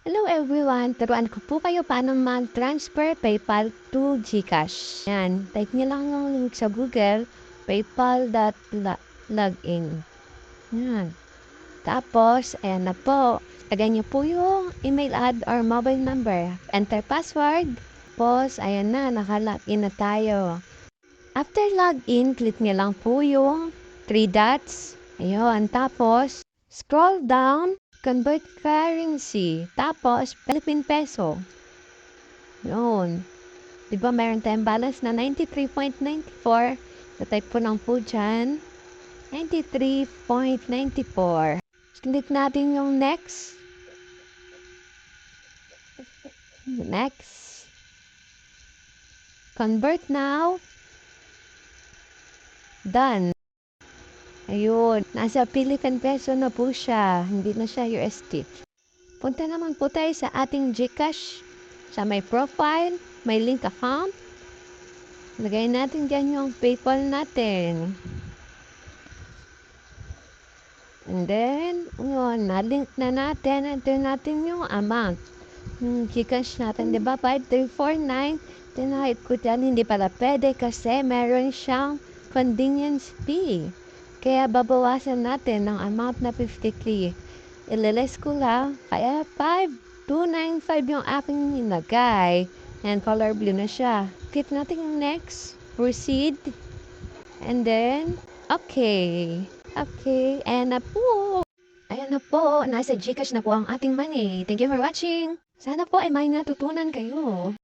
Hello everyone! Turuan ko po kayo paano mag-transfer PayPal to GCash. Yan, type niyo lang yung link sa Google, paypal.login. Yan. Tapos, ayan na po. Lagyan niyo po yung email ad or mobile number. Enter password. Tapos, ayan na, naka-login na tayo. After login, click niyo lang po yung 3 dots. Ayun, tapos, scroll down, convert currency. Tapos, Philippine Peso. Yun. Diba meron tayong balance na 93.94. Type po lang po dyan. 93.94. Click natin yung next. Next. Convert now. Done. Ayun, nasa Philippine Peso na po siya. Hindi na siya USD. Punta naman po tayo sa ating GCash. Sa may profile, may link account. Lagay natin dyan yung PayPal natin. And then, yun, na-link na natin. Enter natin yung amount. Yung GCash natin, di ba? 5349. Tinahit ko dyan, hindi pala pwede kasi meron siyang convenience fee. Kaya babawasan natin ng amount na 53. Ililess ko lang. Kaya 5295 yung aking nilagay. And color blue na siya. Click natin yung next. Proceed. And then, okay. Okay. And na po. Ayan na po. Nasa GCash na po ang ating money. Thank you for watching. Sana po ay may natutunan kayo.